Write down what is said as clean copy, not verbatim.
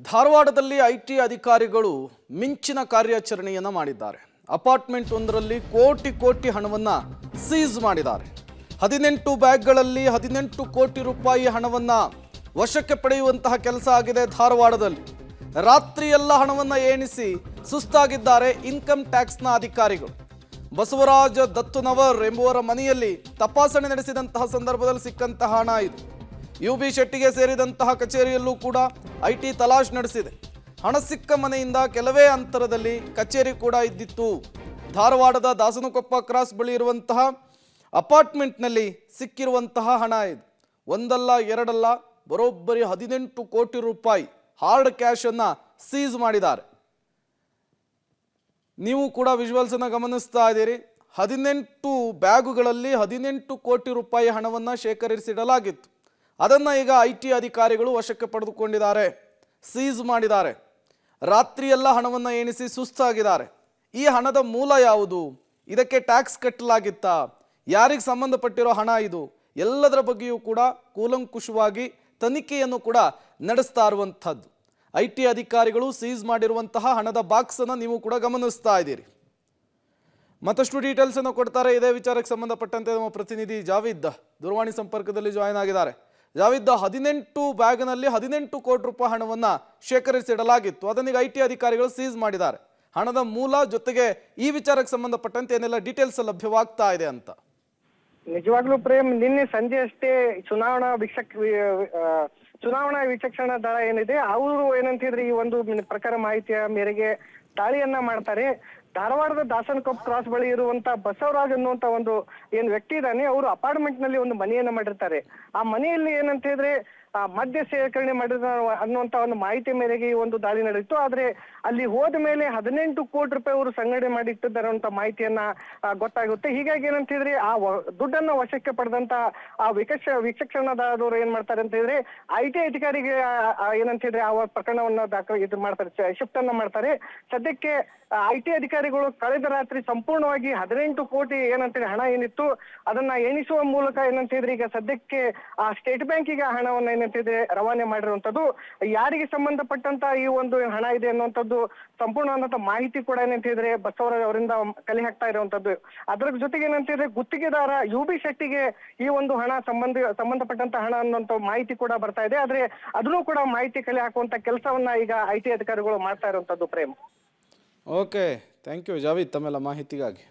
ಧಾರವಾಡದಲ್ಲಿ ಐಟಿ ಅಧಿಕಾರಿಗಳು ಮಿಂಚಿನ ಕಾರ್ಯಾಚರಣೆಯನ್ನು ಮಾಡಿದ್ದಾರೆ. ಅಪಾರ್ಟ್ಮೆಂಟ್ ಒಂದರಲ್ಲಿ ಕೋಟಿ ಕೋಟಿ ಹಣವನ್ನು ಸೀಸ್ ಮಾಡಿದ್ದಾರೆ. 18 ಬ್ಯಾಗ್ಗಳಲ್ಲಿ 18 ಕೋಟಿ ರೂಪಾಯಿ ಹಣವನ್ನು ವಶಕ್ಕೆ ಪಡೆಯುವಂತಹ ಕೆಲಸ ಆಗಿದೆ. ಧಾರವಾಡದಲ್ಲಿ ರಾತ್ರಿಯೆಲ್ಲ ಹಣವನ್ನು ಎಣಿಸಿ ಸುಸ್ತಾಗಿದ್ದಾರೆ ಇನ್ಕಮ್ ಟ್ಯಾಕ್ಸ್ನ ಅಧಿಕಾರಿಗಳು. ಬಸವರಾಜ ದತ್ತುನವರ್ ಎಂಬುವರ ಮನೆಯಲ್ಲಿ ತಪಾಸಣೆ ನಡೆಸಿದಂತಹ ಸಂದರ್ಭದಲ್ಲಿ ಸಿಕ್ಕಂತಹ ಹಣ ಇದು. ಯುಬಿ ಶೆಟ್ಟಿಗೆ ಸೇರಿದಂತಹ ಕಚೇರಿಯಲ್ಲೂ ಕೂಡ ಐಟಿ ತಲಾಶ್ ನಡೆಸಿದೆ. ಹಣ ಸಿಕ್ಕ ಮನೆಯಿಂದ ಕೆಲವೇ ಅಂತರದಲ್ಲಿ ಕಚೇರಿ ಕೂಡ ಇದ್ದಿತ್ತು. ಧಾರವಾಡದ ದಾಸನಕೊಪ್ಪ ಕ್ರಾಸ್ ಬಳಿ ಇರುವಂತಹ ಅಪಾರ್ಟ್ಮೆಂಟ್ನಲ್ಲಿ ಸಿಕ್ಕಿರುವಂತಹ ಹಣ ಇದು. ಒಂದಲ್ಲ ಎರಡಲ್ಲ, ಬರೋಬ್ಬರಿ 18 ಕೋಟಿ ರೂಪಾಯಿ ಹಾರ್ಡ್ ಕ್ಯಾಶ್ ಅನ್ನ ಸೀಸ್ ಮಾಡಿದ್ದಾರೆ. ನೀವು ಕೂಡ ವಿಜುವಲ್ಸ್ ಅನ್ನು ಗಮನಿಸ್ತಾ ಇದ್ದೀರಿ. 18 ಬ್ಯಾಗುಗಳಲ್ಲಿ 18 ಕೋಟಿ ರೂಪಾಯಿ ಹಣವನ್ನು ಶೇಖರಿಸಿಡಲಾಗಿತ್ತು. ಅದನ್ನು ಈಗ ಐಟಿ ಅಧಿಕಾರಿಗಳು ವಶಕ್ಕೆ ಪಡೆದುಕೊಂಡಿದ್ದಾರೆ, ಸೀಸ್ ಮಾಡಿದ್ದಾರೆ. ರಾತ್ರಿಯೆಲ್ಲ ಹಣವನ್ನು ಎಣಿಸಿ ಸುಸ್ತಾಗಿದ್ದಾರೆ. ಈ ಹಣದ ಮೂಲ ಯಾವುದು? ಇದಕ್ಕೆ ಟ್ಯಾಕ್ಸ್ ಕಟ್ಟಲಾಗಿತ್ತಾ? ಯಾರಿಗೆ ಸಂಬಂಧಪಟ್ಟಿರೋ ಹಣ ಇದು? ಎಲ್ಲದರ ಬಗ್ಗೆಯೂ ಕೂಡ ಕೂಲಂಕುಷವಾಗಿ ತನಿಖೆಯನ್ನು ಕೂಡ ನಡೆಸ್ತಾ ಇರುವಂಥದ್ದು. ಐಟಿ ಅಧಿಕಾರಿಗಳು ಸೀಸ್ ಮಾಡಿರುವಂತಹ ಹಣದ ಬಾಕ್ಸನ್ನು ನೀವು ಕೂಡ ಗಮನಿಸ್ತಾ ಇದ್ದೀರಿ. ಮತ್ತಷ್ಟು ಡೀಟೇಲ್ಸ್ ಅನ್ನು ಕೊಡ್ತಾರೆ. ಇದೇ ವಿಚಾರಕ್ಕೆ ಸಂಬಂಧಪಟ್ಟಂತೆ ನಮ್ಮ ಪ್ರತಿನಿಧಿ ಜಾವಿದ್ ದೂರವಾಣಿ ಸಂಪರ್ಕದಲ್ಲಿ ಜಾಯಿನ್ ಆಗಿದ್ದಾರೆ. ಜಾವಿದ್, 18 ಬ್ಯಾಗ್ನಲ್ಲಿ 18 ಕೋಟಿ ರೂಪಾಯಿ ಹಣವನ್ನು ಶೇಖರಿಸಿಡಲಾಗಿತ್ತು. ಅದನ್ನೀಗ ಐಟಿ ಅಧಿಕಾರಿಗಳು ಸೀಸ್ ಮಾಡಿದ್ದಾರೆ. ಹಣದ ಮೂಲ ಜೊತೆಗೆ ಈ ವಿಚಾರಕ್ಕೆ ಸಂಬಂಧಪಟ್ಟಂತೆ ಏನೆಲ್ಲ ಡೀಟೇಲ್ಸ್ ಲಭ್ಯವಾಗ್ತಾ ಇದೆ ಅಂತ? ನಿಜವಾಗ್ಲೂ ಪ್ರೇಮ್, ನಿನ್ನೆ ಸಂಜೆ ಅಷ್ಟೇ ಚುನಾವಣಾ ವಿಚಕ್ಷಣಾ ದಳ ಏನಿದೆ ಅವರು ಏನಂತಿದ್ರೆ ಈ ಒಂದು ಪ್ರಕಾರ ಮಾಹಿತಿಯ ಮೇರೆಗೆ ದಾಳಿಯನ್ನ ಮಾಡ್ತಾರೆ. ಧಾರವಾಡದ ದಾಸನಕೊಪ್ಪ ಕ್ರಾಸ್ ಬಳಿ ಇರುವಂತ ಬಸವರಾಜ್ ಅನ್ನುವಂತ ಒಂದು ಏನ್ ವ್ಯಕ್ತಿ ಇದ್ದಾನೆ, ಅವರು ಅಪಾರ್ಟ್ಮೆಂಟ್ ನಲ್ಲಿ ಒಂದು ಮನೆಯನ್ನ ಮಾಡಿರ್ತಾರೆ. ಆ ಮನೆಯಲ್ಲಿ ಏನಂತ ಹೇಳಿದ್ರೆ ಮದ್ಯ ಸೇಕರಣೆ ಮಾಡಿದ ಅನ್ನುವಂತ ಒಂದು ಮಾಹಿತಿ ಮೇರೆಗೆ ಈ ಒಂದು ದಾಳಿ ನಡೆಯಿತು. ಆದ್ರೆ ಅಲ್ಲಿ ಹೋದ ಮೇಲೆ 18 ಕೋಟಿ ರೂಪಾಯಿ ಅವರು ಸಂಗ್ರಹಣೆ ಮಾಡಿ ಇಟ್ಟಿದ್ದಾರೆ ಅಂತ ಮಾಹಿತಿಯನ್ನ ಗೊತ್ತಾಗುತ್ತೆ. ಹೀಗಾಗಿ ಏನಂತ ಹೇಳಿದ್ರೆ ಆ ದುಡ್ಡನ್ನ ವಶಕ್ಕೆ ಪಡೆದಂತ ಆ ವಿಚಕ್ಷಣಾದವರು ಏನ್ ಮಾಡ್ತಾರೆ ಅಂತ ಹೇಳಿದ್ರೆ ಐಟಿ ಅಧಿಕಾರಿಗೆ ಏನಂತ ಹೇಳಿದ್ರೆ ಆ ಪ್ರಕರಣವನ್ನ ಇದು ಮಾಡ್ತಾರೆ, ಶಿಫ್ಟ್ ಅನ್ನ ಮಾಡ್ತಾರೆ. ಸದ್ಯಕ್ಕೆ ಐಟಿ ಅಧಿಕಾರಿಗಳು ಕಳೆದ ರಾತ್ರಿ ಸಂಪೂರ್ಣವಾಗಿ 18 ಕೋಟಿ ಏನಂತೇಳಿ ಹಣ ಏನಿತ್ತು ಅದನ್ನ ಎಣಿಸುವ ಮೂಲಕ ಏನಂತ ಹೇಳಿದ್ರೆ ಈಗ ಸದ್ಯಕ್ಕೆ ಆ ಸ್ಟೇಟ್ ಬ್ಯಾಂಕಿಗೆ ಹಣವನ್ನ ಏನಂತಿದ್ರೆ ರವಾನೆ ಮಾಡಿರುವಂತದ್ದು. ಯಾರಿಗೆ ಸಂಬಂಧಪಟ್ಟಂತ ಈ ಒಂದು ಹಣ ಇದೆ ಅನ್ನುವಂಥದ್ದು ಸಂಪೂರ್ಣವಾದಂತ ಮಾಹಿತಿ ಕೂಡ ಏನಂತ ಹೇಳಿದ್ರೆ ಬಸವರಾಜ್ ಅವರಿಂದ ಕಲೆ ಹಾಕ್ತಾ ಇರುವಂತದ್ದು. ಅದರ ಜೊತೆಗೆ ಏನಂತಿದ್ರೆ ಗುತ್ತಿಗೆದಾರ ಯುಬಿ ಶೆಟ್ಟಿಗೆ ಈ ಒಂದು ಹಣ ಸಂಬಂಧಪಟ್ಟಂತ ಹಣ ಅನ್ನುವಂತ ಮಾಹಿತಿ ಕೂಡ ಬರ್ತಾ ಇದೆ. ಆದ್ರೆ ಅದನ್ನು ಕೂಡ ಮಾಹಿತಿ ಕಲೆ ಹಾಕುವಂತ ಕೆಲಸವನ್ನ ಈಗ ಐಟಿ ಅಧಿಕಾರಿಗಳು ಮಾಡ್ತಾ ಇರುವಂತದ್ದು. Prem, okay, thank you Javed ತಮ್ಮೆಲ್ಲ ಮಾಹಿತಿಗಾಗಿ.